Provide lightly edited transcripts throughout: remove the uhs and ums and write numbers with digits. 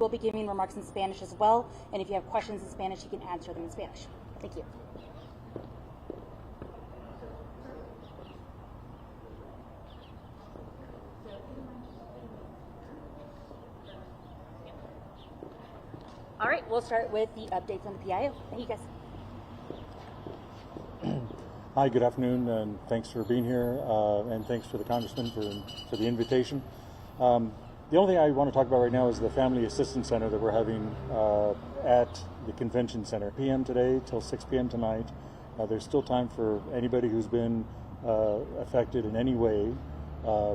We'll be giving remarks in Spanish as well, and if you have questions in Spanish, you can answer them in Spanish. Thank you. All right, we'll start with the updates on the PIO. Thank you, guys. Hi, good afternoon, and thanks for being here, and thanks for the Congressman for the invitation. The only thing I want to talk about right now is the Family Assistance Center that we're having at the Convention Center. PM today till 6 p.m. tonight. There's still time for anybody who's been affected in any way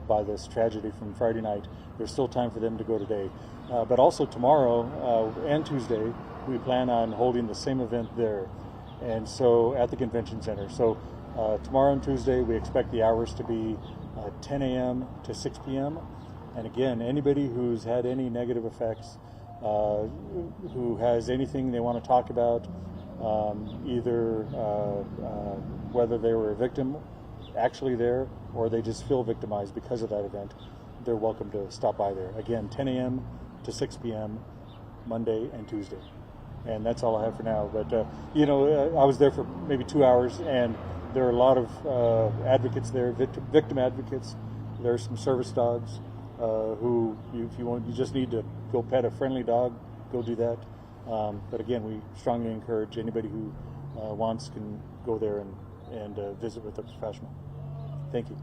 by this tragedy from Friday night. There's still time for them to go today. But also tomorrow and Tuesday, we plan on holding the same event there, and so at the Convention Center. So tomorrow and Tuesday, we expect the hours to be 10 a.m. to 6 p.m. And again, anybody who's had any negative effects, who has anything they want to talk about, either whether they were a victim actually there or they just feel victimized because of that event, they're welcome to stop by there. Again, 10 a.m. to 6 p.m. Monday and Tuesday. And that's all I have for now. But, I was there for maybe 2 hours, and there are a lot of advocates there, victim advocates. There are some service dogs who, if you want, you just need to go pet a friendly dog, go do that. But again, we strongly encourage anybody who wants can go there and visit with a professional. Thank you.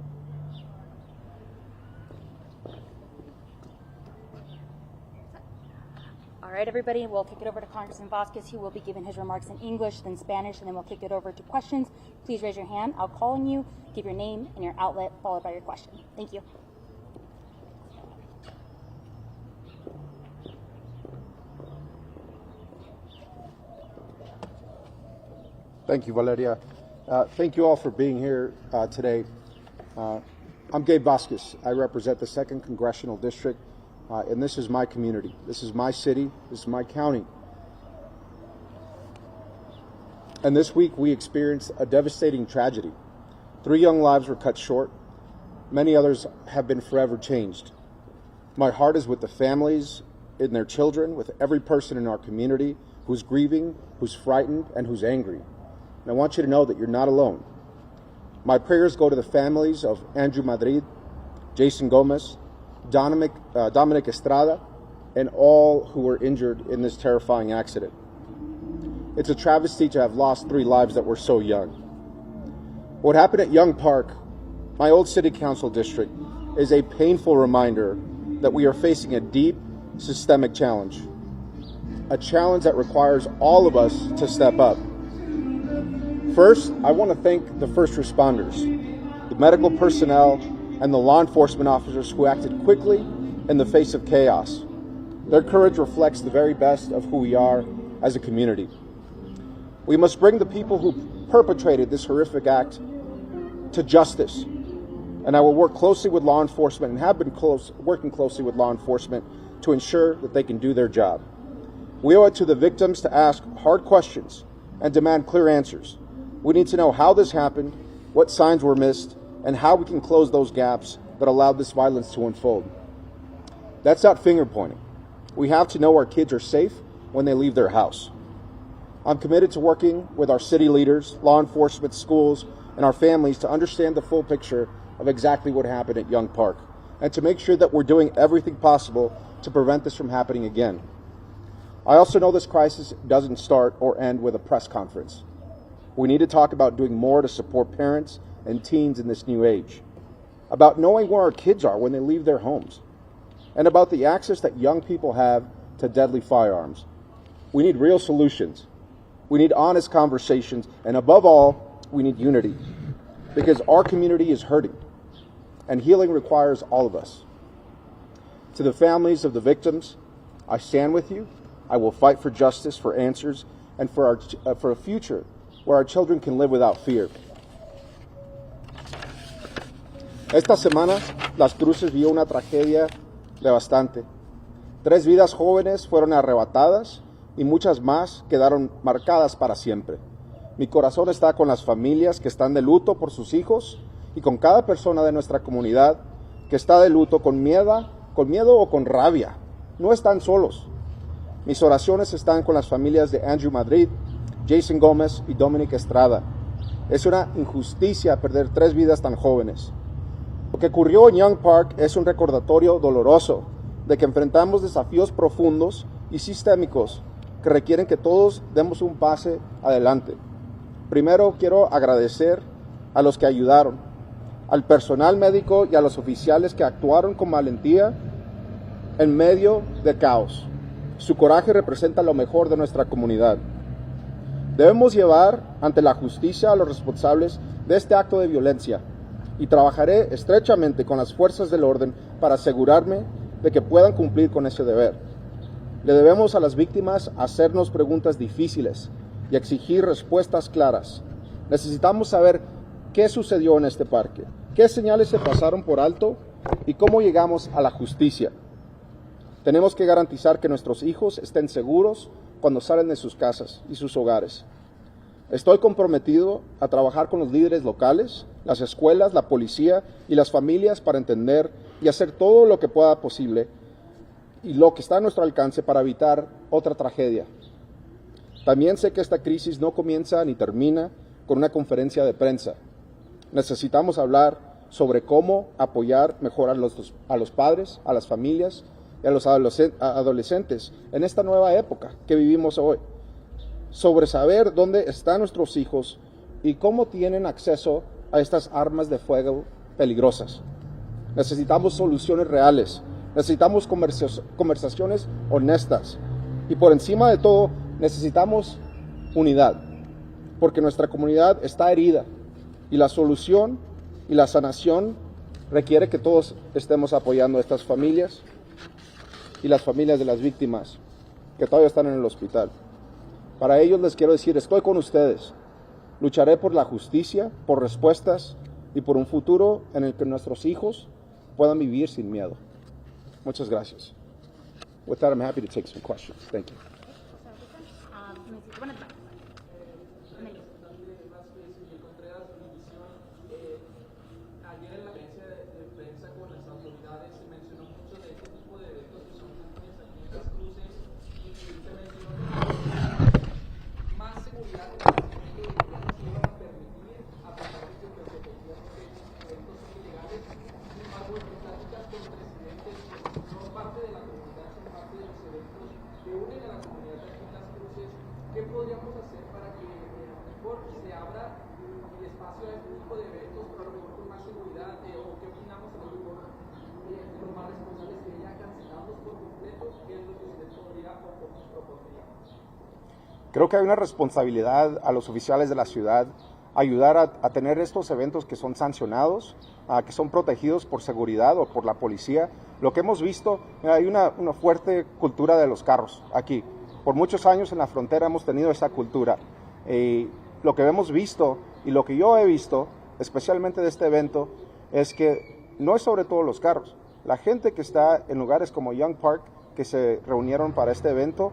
All right, everybody, we'll kick it over to Congressman Vasquez, who will be giving his remarks in English, then Spanish, and then we'll kick it over to questions. Please raise your hand. I'll call on you, give your name and your outlet, followed by your question. Thank you. Thank you, Valeria. Thank you all for being here today. I'm Gabe Vasquez. I represent the 2nd Congressional District, and this is my community. This is my city. This is my county. And this week we experienced a devastating tragedy. 3 young lives were cut short. Many others have been forever changed. My heart is with the families and their children, with every person in our community who's grieving, who's frightened, and who's angry. And I want you to know that you're not alone. My prayers go to the families of Andrew Madrid, Jason Gomez, Dominic Estrada, and all who were injured in this terrifying accident. It's a travesty to have lost 3 lives that were so young. What happened at Young Park, my old city council district, is a painful reminder that we are facing a deep systemic challenge. A challenge that requires all of us to step up. First, I want to thank the first responders, the medical personnel, and the law enforcement officers who acted quickly in the face of chaos. Their courage reflects the very best of who we are as a community. We must bring the people who perpetrated this horrific act to justice. And I will work closely with law enforcement and have been working closely with law enforcement to ensure that they can do their job. We owe it to the victims to ask hard questions and demand clear answers. We need to know how this happened, what signs were missed, and how we can close those gaps that allowed this violence to unfold. That's not finger pointing. We have to know our kids are safe when they leave their house. I'm committed to working with our city leaders, law enforcement, schools, and our families to understand the full picture of exactly what happened at Young Park, and to make sure that we're doing everything possible to prevent this from happening again. I also know this crisis doesn't start or end with a press conference. We need to talk about doing more to support parents and teens in this new age, about knowing where our kids are when they leave their homes, and about the access that young people have to deadly firearms. We need real solutions. We need honest conversations, and above all, we need unity, because our community is hurting, and healing requires all of us. To the families of the victims, I stand with you. I will fight for justice, for answers, and for a future where our children can live without fear. Esta semana, Las Cruces vio una tragedia devastante. 3 vidas jóvenes fueron arrebatadas y muchas más quedaron marcadas para siempre. Mi corazón está con las familias que están de luto por sus hijos y con cada persona de nuestra comunidad que está de luto con miedo o con rabia. No están solos. Mis oraciones están con las familias de Andrew Madrid, Jason Gómez y Dominic Estrada. Es una injusticia perder 3 vidas tan jóvenes. Lo que ocurrió en Young Park es un recordatorio doloroso de que enfrentamos desafíos profundos y sistémicos que requieren que todos demos un pase adelante. Primero quiero agradecer a los que ayudaron, al personal médico y a los oficiales que actuaron con valentía en medio de caos. Su coraje representa lo mejor de nuestra comunidad. Debemos llevar ante la justicia a los responsables de este acto de violencia y trabajaré estrechamente con las fuerzas del orden para asegurarme de que puedan cumplir con ese deber. Le debemos a las víctimas hacernos preguntas difíciles y exigir respuestas claras. Necesitamos saber qué sucedió en este parque, qué señales se pasaron por alto y cómo llegamos a la justicia. Tenemos que garantizar que nuestros hijos estén seguros cuando salen de sus casas y sus hogares. Estoy comprometido a trabajar con los líderes locales, las escuelas, la policía y las familias para entender y hacer todo lo que pueda posible y lo que está a nuestro alcance para evitar otra tragedia. También sé que esta crisis no comienza ni termina con una conferencia de prensa. Necesitamos hablar sobre cómo apoyar mejor a los padres, a las familias y a los adolescentes en esta nueva época que vivimos hoy. Sobre saber dónde están nuestros hijos y cómo tienen acceso a estas armas de fuego peligrosas. Necesitamos soluciones reales, necesitamos conversaciones honestas y por encima de todo necesitamos unidad, porque nuestra comunidad está herida y la solución y la sanación requiere que todos estemos apoyando a estas familias y las familias de las víctimas que todavía están en el hospital. Para ellos les quiero decir, estoy con ustedes. Lucharé por la justicia, por respuestas y por un futuro en el que nuestros hijos puedan vivir sin miedo. Muchas gracias. With that, I'm happy to take some questions. Thank you. Ayer en la conferencia de prensa con las autoridades se mencionó mucho de este tipo de eventos que son comunes aquí en Las Cruces y se mencionó que más seguridad en las familias ya no se iban a permitir a pesar de que efectivamente estos eventos son ilegales. Sin embargo, en pláticas con presidentes que no parte de la comunidad, son parte de los eventos que unen a la comunidad de aquí en Las Cruces, ¿qué podríamos hacer para que mejor se abra el espacio a este tipo de eventos, pero a lo mejor con más seguridad, o qué opinamos a lo mejor los más responsables que ya cancelamos por completo, qué es lo que usted podría o propondría? Creo que hay una responsabilidad a los oficiales de la ciudad ayudar a tener estos eventos que son sancionados, que son protegidos por seguridad o por la policía. Lo que hemos visto, hay una fuerte cultura de los carros aquí. Por muchos años en la frontera hemos tenido esa cultura. Lo que hemos visto y lo que yo he visto, especialmente de este evento, es que no es sobre todo los carros. La gente que está en lugares como Young Park, que se reunieron para este evento,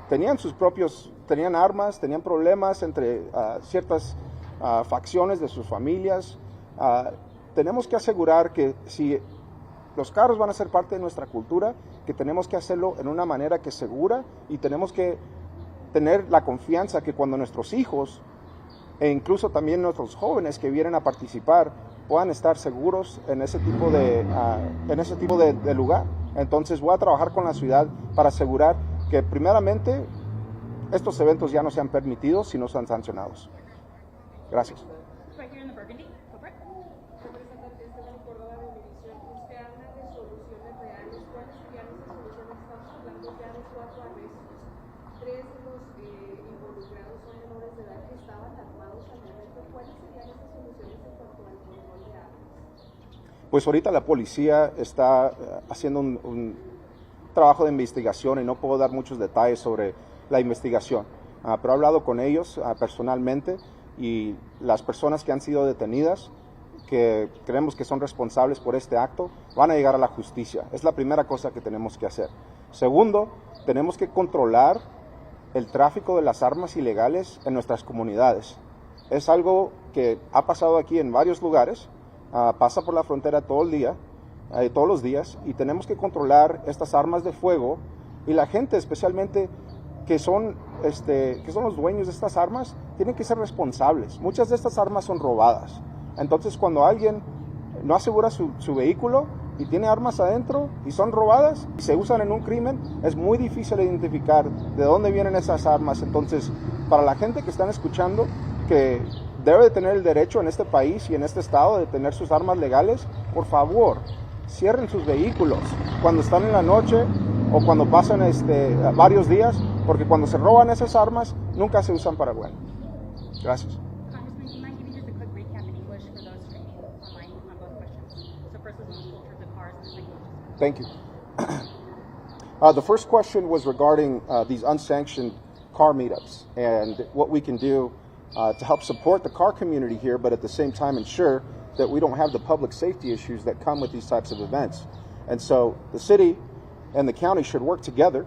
tenían armas, tenían problemas entre ciertas facciones de sus familias. Tenemos que asegurar que si los carros van a ser parte de nuestra cultura, que tenemos que hacerlo en una manera que es segura y tenemos que tener la confianza que cuando nuestros hijos e incluso también nuestros jóvenes que vienen a participar puedan estar seguros en ese tipo de lugar. Entonces voy a trabajar con la ciudad para asegurar que primeramente estos eventos ya no sean permitidos, sino sean sancionados. Gracias. Pues ahorita la policía está haciendo un trabajo de investigación y no puedo dar muchos detalles sobre la investigación, pero he hablado con ellos personalmente y las personas que han sido detenidas, que creemos que son responsables por este acto, van a llegar a la justicia. Es la primera cosa que tenemos que hacer. Segundo, tenemos que controlar el tráfico de las armas ilegales en nuestras comunidades. Es algo que ha pasado aquí en varios lugares, pasa por la frontera todo el día, todos los días, y tenemos que controlar estas armas de fuego Y la gente, especialmente que son los dueños de estas armas, tienen que ser responsables. Muchas de estas armas son robadas. Entonces, cuando alguien no asegura su vehículo y tiene armas adentro y son robadas y se usan en un crimen, es muy difícil identificar de dónde vienen esas armas. Entonces, para la gente que están escuchando, que debe de tener el derecho en este país y en este estado de tener sus armas legales, por favor, cierren sus vehículos cuando están en la noche o cuando pasan varios días, porque cuando se roban esas armas, nunca se usan para bueno. Gracias. Congressman, do you mind giving just a quick recap in English for those streaming online on both questions? So first was on the culture of the cars and the second was Thank you. The first question was regarding these unsanctioned car meetups and what we can do to help support the car community here, but at the same time ensure that we don't have the public safety issues that come with these types of events. And so the city and the county should work together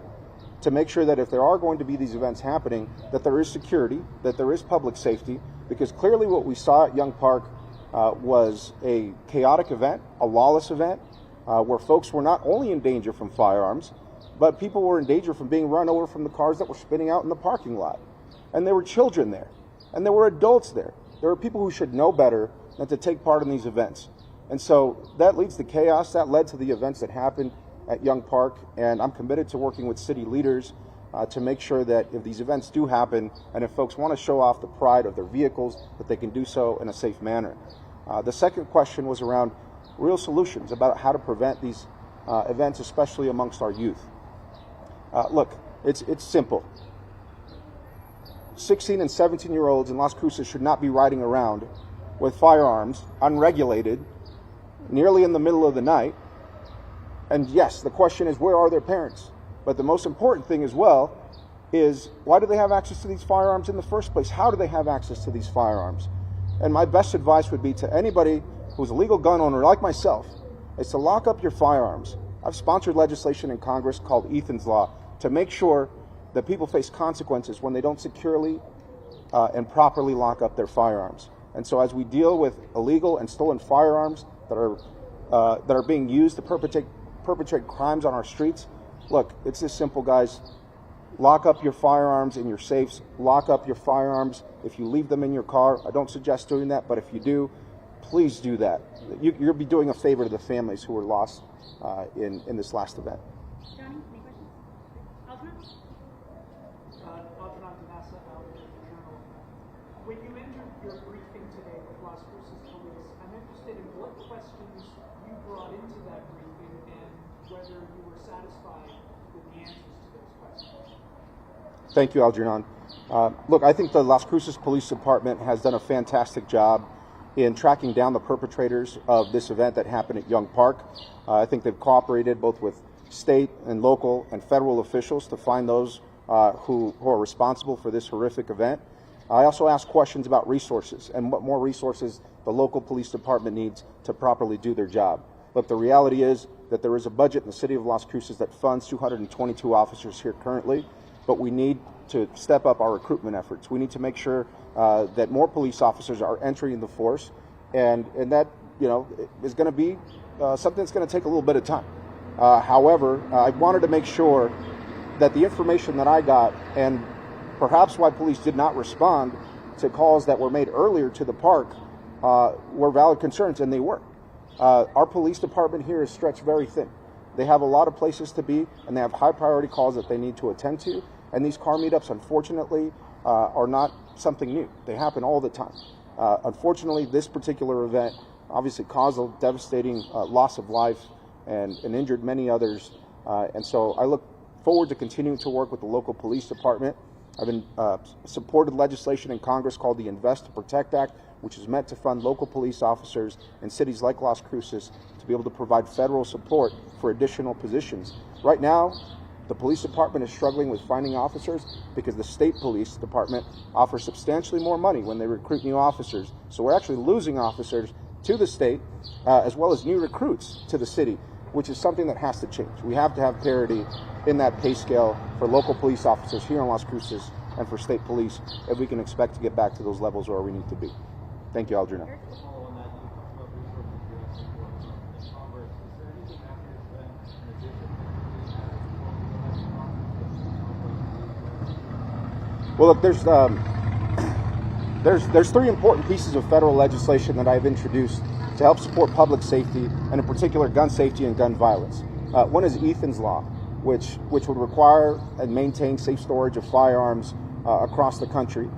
to make sure that if there are going to be these events happening, that there is security, that there is public safety, because clearly what we saw at Young Park was a chaotic event, a lawless event, where folks were not only in danger from firearms, but people were in danger from being run over from the cars that were spinning out in the parking lot. And there were children there, and there were adults there. There were people who should know better than to take part in these events. And so that leads to chaos. That led to the events that happened at Young Park, and I'm committed to working with city leaders to make sure that if these events do happen, and if folks want to show off the pride of their vehicles, that they can do so in a safe manner. The second question was around real solutions about how to prevent these events, especially amongst our youth. Look, it's simple. 16 and 17-year-olds in Las Cruces should not be riding around with firearms, unregulated, nearly in the middle of the night. And yes, the question is, where are their parents? But the most important thing as well is, why do they have access to these firearms in the first place? How do they have access to these firearms? And my best advice would be to anybody who's a legal gun owner like myself, is to lock up your firearms. I've sponsored legislation in Congress called Ethan's Law to make sure that people face consequences when they don't securely and properly lock up their firearms. And so as we deal with illegal and stolen firearms that are being used to perpetrate crimes on our streets, look, it's this simple, guys. Lock up your firearms in your safes. Lock up your firearms if you leave them in your car. I don't suggest doing that, but if you do, please do that. You'll be doing a favor to the families who were lost in this last event. Johnny, any questions? Algernon? Algernon Danassa, Journal. When you entered your briefing today with Las Cruces Police, I'm interested in what questions you brought into that briefing and whether you were satisfied with the answers to those questions. Thank you, Algernon. Look, I think the Las Cruces Police Department has done a fantastic job in tracking down the perpetrators of this event that happened at Young Park. I think they've cooperated both with state and local and federal officials to find those who are responsible for this horrific event. I also asked questions about resources and what more resources the local police department needs to properly do their job. Look, the reality is that there is a budget in the city of Las Cruces that funds 222 officers here currently, but we need to step up our recruitment efforts. We need to make sure that more police officers are entering the force, and that, you know, is going to be something that's going to take a little bit of time. However, I wanted to make sure that the information that I got, and perhaps why police did not respond to calls that were made earlier to the park, were valid concerns, and they were. Our police department here is stretched very thin. They have a lot of places to be, and they have high priority calls that they need to attend to, and these car meetups, unfortunately, are not something new. They happen all the time. Unfortunately, this particular event obviously caused a devastating loss of life and injured many others, and so I look forward to continuing to work with the local police department. I've been supported legislation in Congress called the Invest to Protect Act, which is meant to fund local police officers in cities like Las Cruces to be able to provide federal support for additional positions. Right now, the police department is struggling with finding officers because the state police department offers substantially more money when they recruit new officers. So we're actually losing officers to the state as well as new recruits to the city, which is something that has to change. We have to have parity in that pay scale for local police officers here in Las Cruces and for state police if we can expect to get back to those levels where we need to be. Thank you, Algernon. Well, look, there's three important pieces of federal legislation that I've introduced to help support public safety, and in particular gun safety and gun violence. One is Ethan's Law, which would require and maintain safe storage of firearms across the country.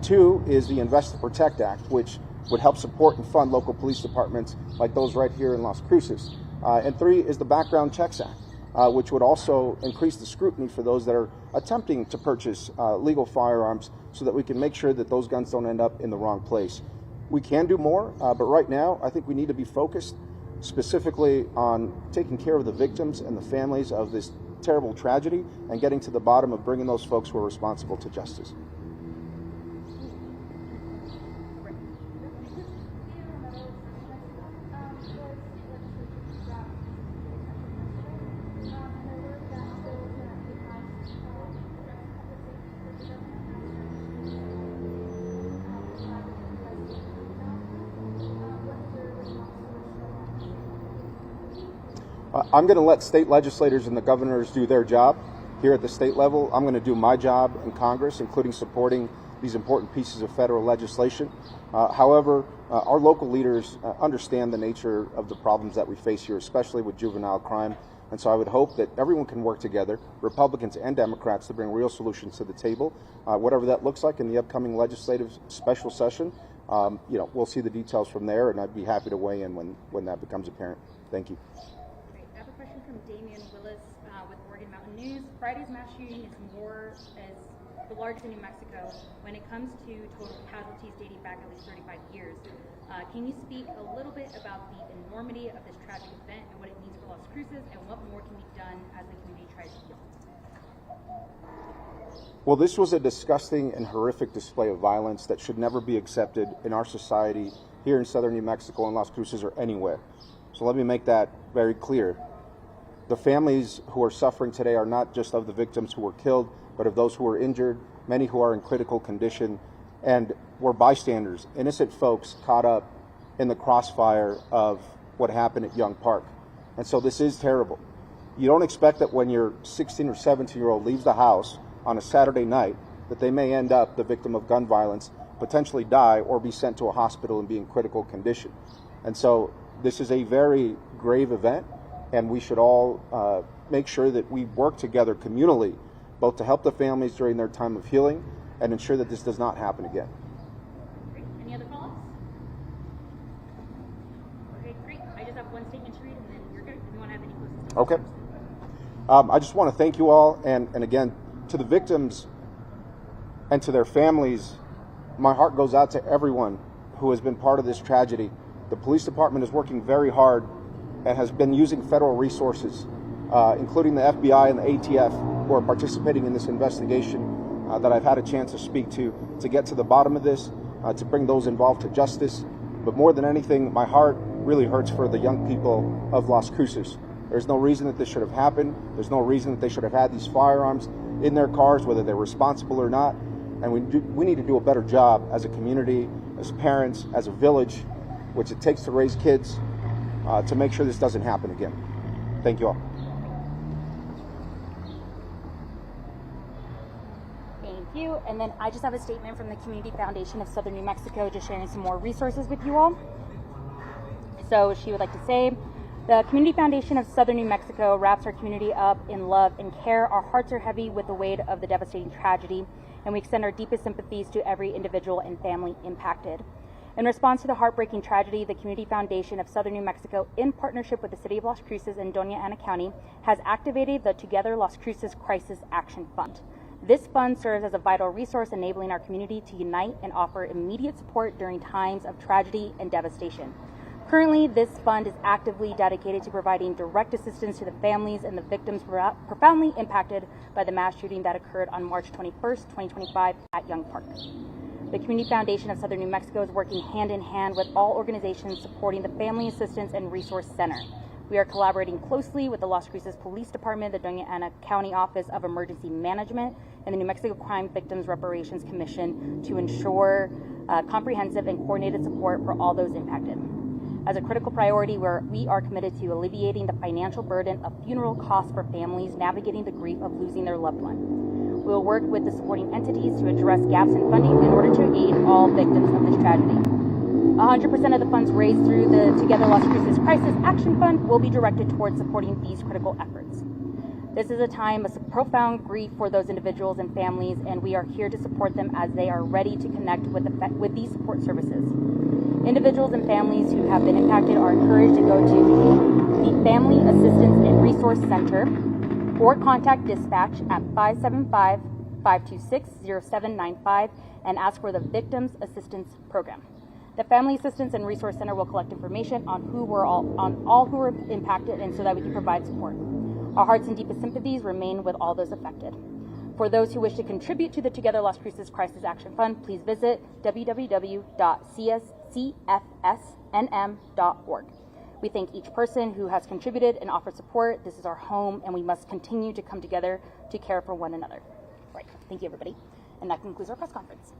Two is the Invest to Protect Act, which would help support and fund local police departments like those right here in Las Cruces. And three is the Background Checks Act, which would also increase the scrutiny for those that are attempting to purchase legal firearms so that we can make sure that those guns don't end up in the wrong place. We can do more, but right now I think we need to be focused specifically on taking care of the victims and the families of this terrible tragedy and getting to the bottom of bringing those folks who are responsible to justice. I'm going to let state legislators and the governors do their job here at the state level. I'm going to do my job in Congress, including supporting these important pieces of federal legislation. However, our local leaders understand the nature of the problems that we face here, especially with juvenile crime. And so I would hope that everyone can work together, Republicans and Democrats, to bring real solutions to the table. Whatever that looks like in the upcoming legislative special session, we'll see the details from there, and I'd be happy to weigh in when that becomes apparent. Thank you. I have a question from Damian Willis with Oregon Mountain News. Friday's mass shooting is the largest in New Mexico when it comes to total casualties dating back at least 35 years. Can you speak a little bit about the enormity of this tragic event and what it means for Las Cruces, and what more can be done as the community tries to heal? Well, this was a disgusting and horrific display of violence that should never be accepted in our society here in southern New Mexico and Las Cruces or anywhere. So let me make that very clear. The families who are suffering today are not just of the victims who were killed, but of those who were injured, many who are in critical condition, and were bystanders, innocent folks caught up in the crossfire of what happened at Young Park. And so this is terrible. You don't expect that when your 16 or 17-year-old leaves the house on a Saturday night that they may end up the victim of gun violence, potentially die, or be sent to a hospital and be in critical condition. And so this is a very grave event, and we should all make sure that we work together communally, both to help the families during their time of healing and ensure that this does not happen again. Great. Any other follow-ups? Okay, great. I just have one statement to read, and then you're good. If you want to have any closing statements. Okay. I just want to thank you all, and again, to the victims and to their families, my heart goes out to everyone who has been part of this tragedy. The police department is working very hard and has been using federal resources, including the FBI and the ATF, who are participating in this investigation that I've had a chance to speak to get to the bottom of this, to bring those involved to justice. But more than anything, my heart really hurts for the young people of Las Cruces. There's no reason that this should have happened. There's no reason that they should have had these firearms in their cars, whether they're responsible or not. And we need to do a better job as a community, as parents, as a village, which it takes to raise kids, to make sure this doesn't happen again. Thank you all. Thank you. And then I just have a statement from the Community Foundation of Southern New Mexico, just sharing some more resources with you all. So she would like to say, the Community Foundation of Southern New Mexico wraps our community up in love and care. Our hearts are heavy with the weight of the devastating tragedy, and we extend our deepest sympathies to every individual and family impacted. In response to the heartbreaking tragedy, the Community Foundation of Southern New Mexico, in partnership with the City of Las Cruces and Doña Ana County, has activated the Together Las Cruces Crisis Action Fund. This fund serves as a vital resource enabling our community to unite and offer immediate support during times of tragedy and devastation. Currently, this fund is actively dedicated to providing direct assistance to the families and the victims profoundly impacted by the mass shooting that occurred on March 21st, 2025 at Young Park. The Community Foundation of Southern New Mexico is working hand in hand with all organizations supporting the Family Assistance and Resource Center. We are collaborating closely with the Las Cruces Police Department, the Doña Ana County Office of Emergency Management, and the New Mexico Crime Victims Reparations Commission to ensure comprehensive and coordinated support for all those impacted. As a critical priority, we are committed to alleviating the financial burden of funeral costs for families navigating the grief of losing their loved one. We will work with the supporting entities to address gaps in funding in order to aid all victims of this tragedy. 100% of the funds raised through the Together Las Cruces Crisis Action Fund will be directed towards supporting these critical efforts. This is a time of profound grief for those individuals and families, and we are here to support them as they are ready to connect with these support services. Individuals and families who have been impacted are encouraged to go to the Family Assistance and Resource Center or contact dispatch at 575-526-0795 and ask for the Victims Assistance Program. The Family Assistance and Resource Center will collect information on all who were impacted, and so that we can provide support. Our hearts and deepest sympathies remain with all those affected. For those who wish to contribute to the Together Las Cruces Crisis Action Fund, please visit www.cscfsnm.org. We thank each person who has contributed and offered support. This is our home, and we must continue to come together to care for one another. Right. Thank you, everybody. And that concludes our press conference.